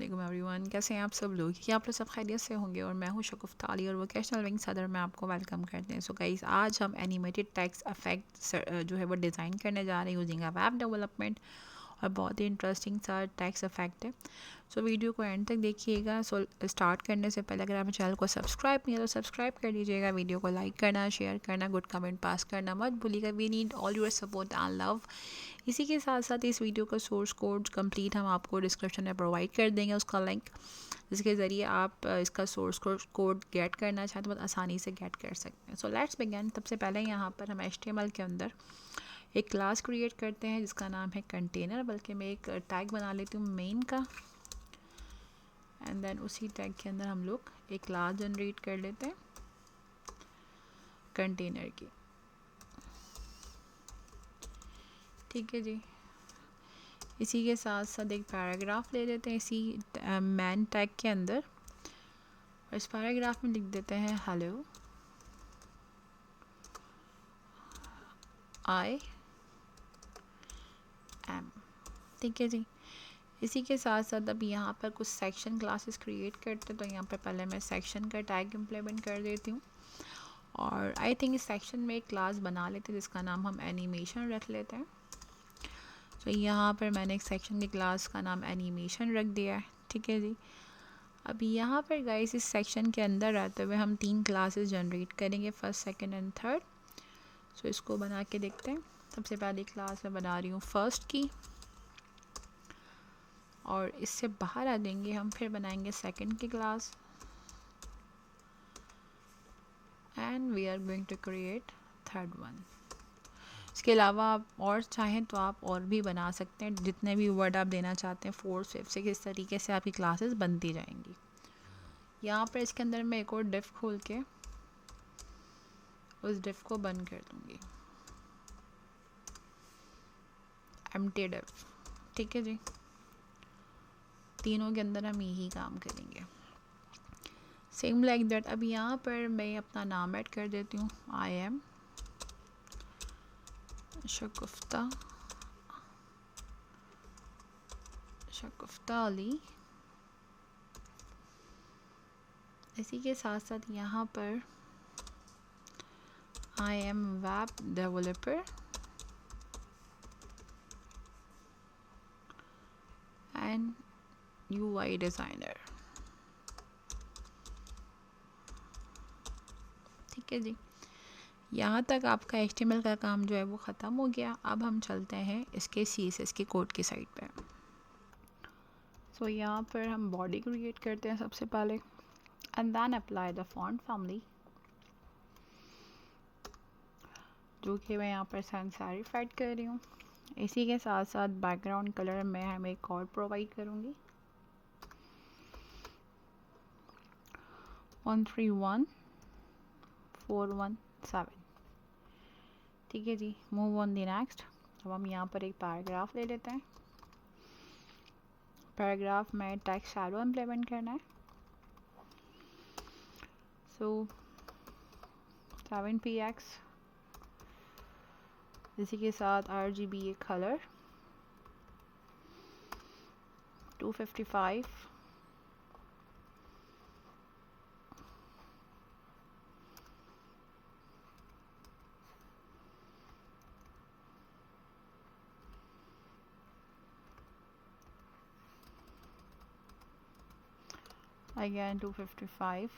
वालेकुम एवरीवन, कैसे हैं आप सब लोग? कि आप लोग सब खैरियत से होंगे और मैं हूं शगुफ्ता अली और वोकेशनल विंग सदर में आपको वेलकम करते हैं। सो गाइस, आज हम एनिमेटेड टेक्स्ट इफेक्ट जो है वो डिज़ाइन करने जा रहे हैं यूजिंग अ वेब डेवलपमेंट और बहुत ही इंटरेस्टिंग सा टेक्स्ट इफेक्ट है। सो वीडियो को एंड तक देखिएगा। सो स्टार्ट करने से पहले अगर आप चैनल को सब्सक्राइब नहीं है तो सब्सक्राइब कर लीजिएगा, वीडियो को लाइक करना, शेयर करना, गुड कमेंट पास करना मत भूलिएगा। We need all your support and love. इसी के साथ साथ इस वीडियो का सोर्स कोड कंप्लीट हम आपको डिस्क्रिप्शन में प्रोवाइड कर देंगे, उसका लिंक, जिसके ज़रिए आप इसका सोर्स कोड गेट करना चाहें तो बहुत आसानी से गेट कर सकते हैं। So let's begin. सबसे पहले यहाँ पर हम HTML के अंदर एक क्लास क्रिएट करते हैं जिसका नाम है कंटेनर, बल्कि मैं एक टैग बना लेती हूँ मेन का, एंड देन उसी टैग के अंदर हम लोग एक क्लास जनरेट कर लेते हैं कंटेनर की। ठीक है जी। इसी के साथ साथ एक पैराग्राफ ले लेते हैं इसी मैन टैग के अंदर, और इस पैराग्राफ में लिख देते हैं हेलो आई एम। ठीक है जी। इसी के साथ साथ अब यहाँ पर कुछ सेक्शन क्लासेस क्रिएट करते हैं, तो यहाँ पर पहले मैं सेक्शन का टैग इम्प्लीमेंट कर देती हूँ, और आई थिंक इस सेक्शन में एक क्लास बना लेते हैं जिसका नाम हम एनिमेशन रख लेते हैं। तो यहाँ पर मैंने एक सेक्शन की क्लास का नाम एनिमेशन रख दिया है। ठीक है जी। अब यहाँ पर गाइस इस सेक्शन के अंदर रहते हुए हम 3 क्लासेस जनरेट करेंगे, फर्स्ट, सेकंड एंड थर्ड। सो इसको बना के देखते हैं। सबसे पहली क्लास मैं बना रही हूँ फर्स्ट की, और इससे बाहर आ जाएंगे हम, फिर बनाएंगे सेकंड की class, and we are going to create third one. इसके अलावा आप और चाहें तो आप और भी बना सकते हैं, जितने भी वर्ड आप देना चाहते हैं, फोर्थ, फिफ्थ, से किस तरीके से आपकी क्लासेस बनती जाएंगी। यहाँ पर इसके अंदर मैं एक और डिफ खोल के उस डिफ को बंद कर दूँगी, एम्प्टी डिफ। ठीक है जी। तीनों के अंदर हम यही काम करेंगे, सेम लाइक दैट। अब यहाँ पर मैं अपना नाम ऐड कर देती हूँ, आई एम शगुफ्ता अली। इसी के साथ साथ यहाँ पर I am web developer and UI designer. ठीक है जी। यहाँ तक आपका HTML का काम जो है वो ख़त्म हो गया। अब हम चलते हैं इसके CSS के कोड की साइड पे। सो यहाँ पर हम बॉडी क्रिएट करते हैं सबसे पहले, and then apply the font family, जो कि मैं यहाँ पर सैन सेरिफाइड कर रही हूँ। इसी के साथ साथ बैकग्राउंड कलर मैं हमें एक और प्रोवाइड करूँगी, 131417। ठीक है जी। Move on the next. अब हम यहाँ पर एक पैराग्राफ ले लेते हैं। पैराग्राफ में टेक्स्ट शैडो इम्प्लीमेंट करना है। सो 7px, इसी के साथ RGB colour 255, again 255,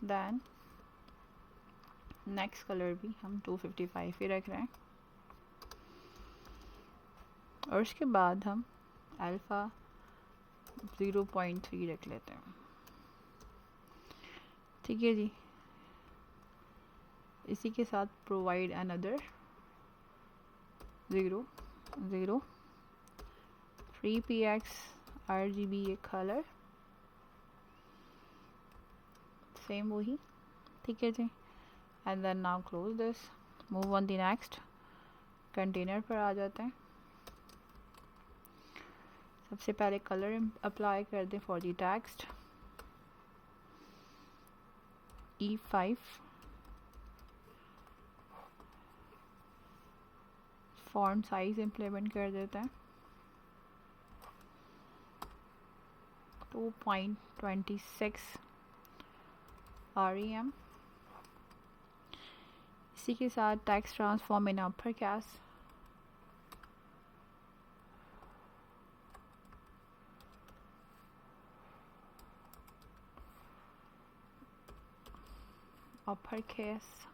then next colour भी हम 255 ही रख रहे हैं, और उसके बाद हम अल्फ़ा 0.3 रख लेते हैं। ठीक है जी। इसी के साथ provide another 3px RGB colour, same वही। ठीक है जी। And then now close this, move on the next. Container पर आ जाते हैं। सबसे पहले कलर अप्लाई कर दें for the text, E5, font size implement कर देते हैं 2.26 REM। इसी के साथ text transform in upper case, upper case.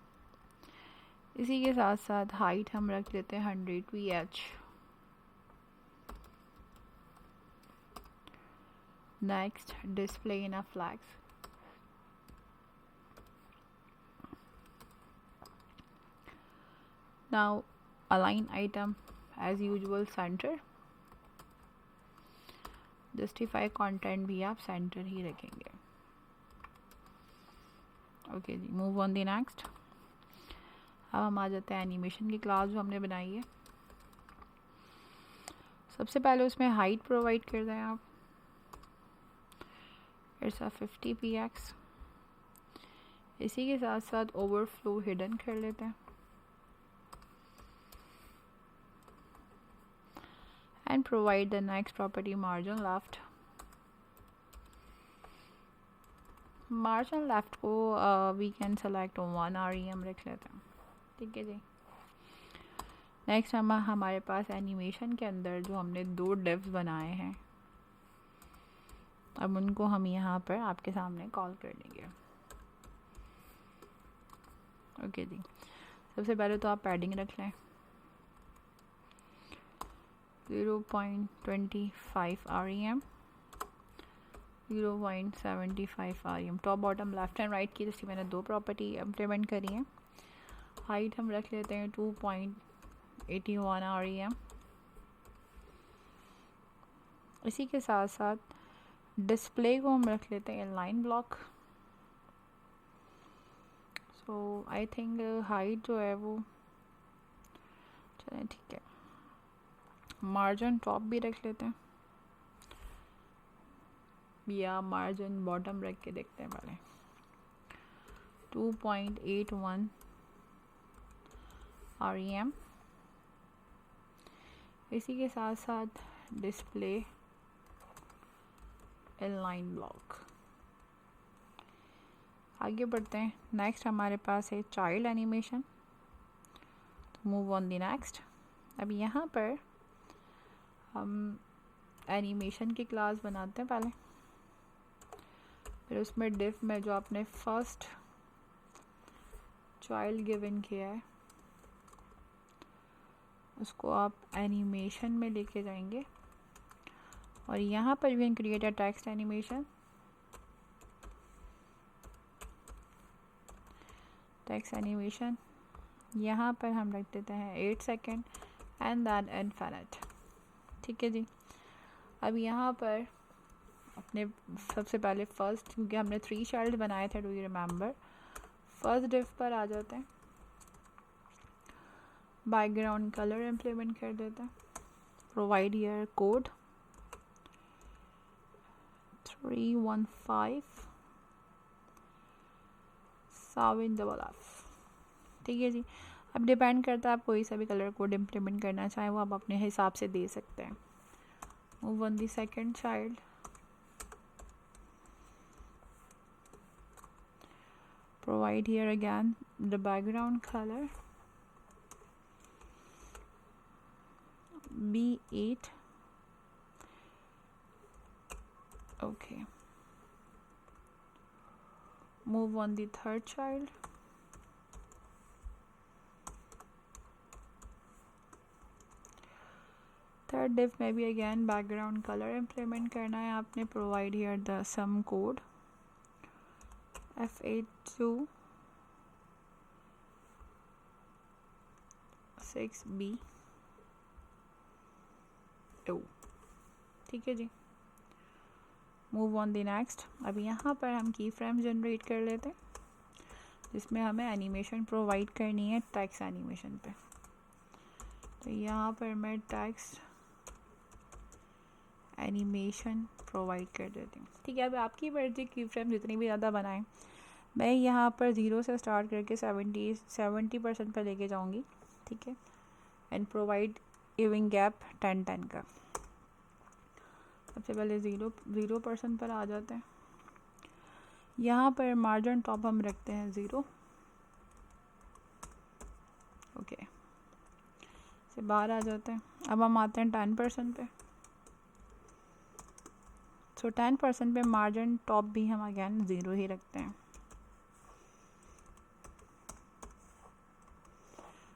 इसी के साथ साथ हाइट हम रख लेते हैं 100 pH। Next display in a flex, now align item as usual centre, justify content भी आप सेंटर ही रखेंगे। ओके जी, मूव ऑन द नेक्स्ट। अब हम आ जाते हैं एनिमेशन की क्लास जो हमने बनाई है। सबसे पहले उसमें हाइट प्रोवाइड कर दें आप, इट्स अ 50 px। इसी के साथ साथ ओवरफ्लो हिडन कर लेते हैं and provide the next property margin left. Margin left को वी कैन सेलेक्ट 1 REM रख लेते हैं, ठीक है जी। नेक्स्ट हमारे पास एनिमेशन के अंदर जो हमने 2 डिव्स बनाए हैं, अब उनको हम यहाँ पर आपके सामने कॉल कर देंगे। ओके जी, सबसे पहले तो आप पैडिंग रख लें 0.25 REM, 0.75 REM। Top bottom left and right की जैसे मैंने 2 प्रॉपर्टी इम्प्लीमेंट करी हैं। हाइट हम रख लेते हैं 2.81 REM। इसी के साथ साथ डिस्प्ले को हम रख लेते हैं inline block. So I think height जो है वो चलें ठीक है। मार्जिन टॉप भी रख लेते हैं या मार्जिन बॉटम रख के देखते हैं पहले। 2.81 REM। इसी के साथ साथ डिस्प्ले इनलाइन ब्लॉक। आगे बढ़ते हैं। नेक्स्ट हमारे पास है चाइल्ड एनिमेशन, तो मूव ऑन द नेक्स्ट। अब यहाँ पर हम एनिमेशन की क्लास बनाते हैं पहले, फिर उसमें डिफ में जो आपने फर्स्ट चाइल्ड गिवन किया है उसको आप एनिमेशन में लेके जाएंगे और यहाँ पर we can create a text animation. Text animation यहाँ पर हम रख देते हैं 8 सेकेंड एंड दैन इनफिनिट, ठीक है जी। अब यहाँ पर अपने सबसे पहले फर्स्ट, क्योंकि हमने 3 चाइल्ड बनाए थे, डू यू रिमेंबर, फर्स्ट डिफ पर आ जाते हैं। बैकग्राउंड कलर इम्प्लीमेंट कर देते हैं, प्रोवाइड हियर कोड 315 ठीक है जी। अब डिपेंड करता है आप कोई सा भी कलर कोड इम्प्लीमेंट करना चाहें, वो आप अपने हिसाब से दे सकते हैं। Move on the second child, provide here again the background color B8, okay। Move on the third child, third div में भी again background color implement करना है आपने, provide here the some code F826B, ठीक है जी। Move on the next. अब यहाँ पर हम की फ्रेम जनरेट कर लेते हैं जिसमें हमें एनिमेशन प्रोवाइड करनी है टेक्स्ट एनिमेशन पे। तो यहाँ पर मैं टेक्स्ट एनिमेशन प्रोवाइड कर देती हूँ, ठीक है। अब आपकी मर्जी की फ्रेम जितनी भी ज़्यादा बनाएं, मैं यहाँ पर 0 से स्टार्ट करके 70% पर लेके जाऊँगी, ठीक है। एंड प्रोवाइड गिविंग गैप 10-10 का। सबसे पहले 0% पर आ जाते हैं। यहाँ पर मार्जिन टॉप हम रखते हैं 0। ओके, से बाहर आ जाते हैं। अब हम आते हैं 10% पे। सो 10% पे मार्जिन टॉप भी हम अगेन 0 ही रखते हैं।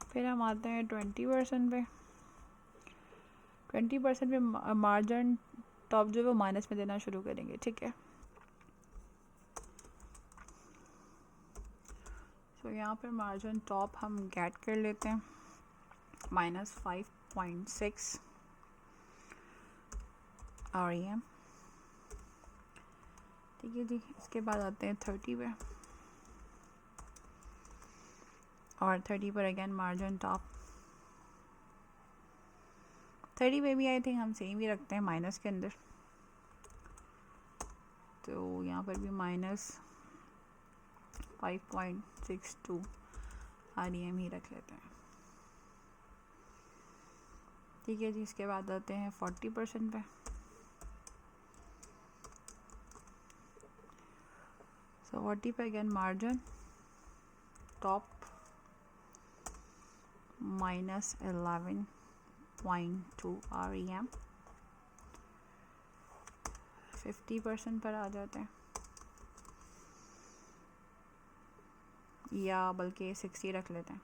फिर हम आते हैं 20% पे। 20% पे मार्जिन टॉप जो है वो माइनस में देना शुरू करेंगे, ठीक है। तो यहाँ पर मार्जिन टॉप हम गेट कर लेते हैं -5.6 REM, ठीक है जी। इसके बाद आते हैं 30 पे, और 30 पर अगेन मार्जिन टॉप 30 पे भी आई थिंक हम सेम ही रखते हैं माइनस के अंदर। तो यहाँ पर भी -5.62 REM ही रख लेते हैं, ठीक है जी। इसके बाद आते हैं 40% पे। सो 40 पे अगेन मार्जिन टॉप -11.2 REM। 50% पर आ जाते हैं, या बल्कि 60 रख लेते हैं।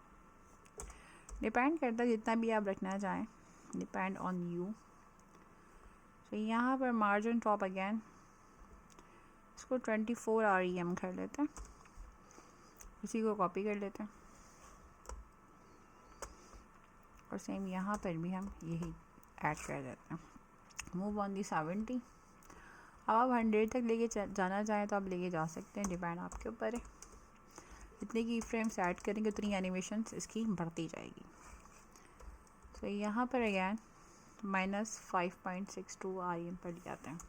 डिपेंड करता है जितना भी आप रखना चाहें, डिपेंड ऑन यू। तो यहाँ पर मार्जिन टॉप अगेन इसको 24 REM कर लेते हैं, उसी को कॉपी कर लेते हैं, और सेम यहाँ पर भी हम यही ऐड कर देते हैं। मूव ऑन दी 70। अब आप 100 तक लेके जाना चाहें तो आप लेके जा सकते हैं, डिपेंड आपके ऊपर है। जितने की फ्रेम्स ऐड करेंगे उतनी एनिमेशंस इसकी बढ़ती जाएगी। तो यहाँ पर अगैन -5.62 REM पर ले आते हैं,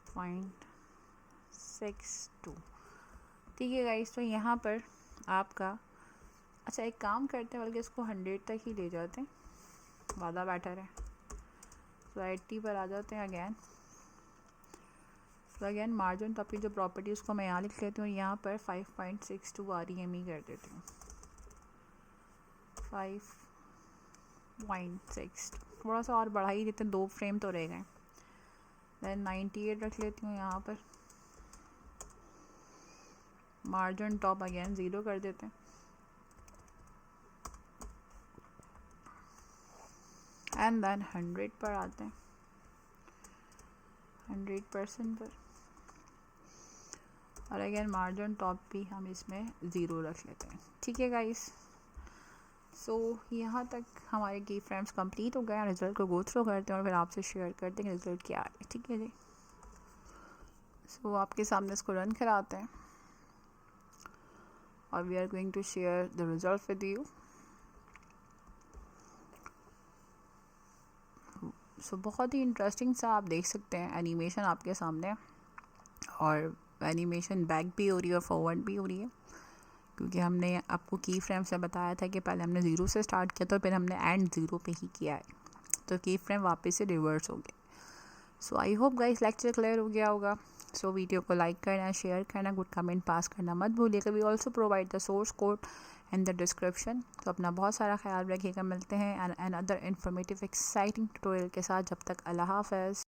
5.62, ठीक है गाइस। तो यहाँ पर आपका अच्छा एक काम करते हैं, बल्कि इसको 100 तक ही ले जाते हैं, ज़्यादा बेटर है। तो 80 पर आ जाते हैं अगैन। तो अगेन मार्जिन टॉप की जो प्रॉपर्टी उसको मैं यहाँ लिख लेती हूँ, यहाँ पर 5.62 REM ही कर देती हूँ, 5.6, थोड़ा सा और बढ़ा ही देते हैं, 2 फ्रेम तो रह गए। देन 98 रख लेती हूँ यहाँ पर। मार्जिन टॉप अगेन 0 कर देते हैं, एंड देन 100 पर आते हैं, 100% पर, और अगेन मार्जिन टॉप भी हम इसमें 0 रख लेते हैं, ठीक है गाइस। सो यहाँ तक हमारे की फ्रेम्स कंप्लीट हो गए। रिजल्ट को गो थ्रू करते हैं और फिर आपसे शेयर करते हैं रिजल्ट क्या है, ठीक है जी। सो आपके सामने इसको रन कराते हैं और we are going to share the result with you. So बहुत ही इंटरेस्टिंग सा आप देख सकते हैं एनिमेशन आपके सामने, और एनिमेशन बैक भी हो रही है और फॉरवर्ड भी हो रही है, क्योंकि हमने आपको की फ्रेम से बताया था कि पहले हमने 0 से स्टार्ट किया था, फिर हमने एंड 0 पे ही किया है, तो की फ्रेम वापस से रिवर्स हो गए। So I hope guys lecture clear हो गया होगा। सो वीडियो को लाइक करना, शेयर करना, गुड कमेंट पास करना मत भूलिएगा। We also provide the source code in the description. तो अपना बहुत सारा ख्याल रखिएगा। मिलते हैं and other informative exciting tutorial के साथ। जब तक अल्लाह हाफ़िज़।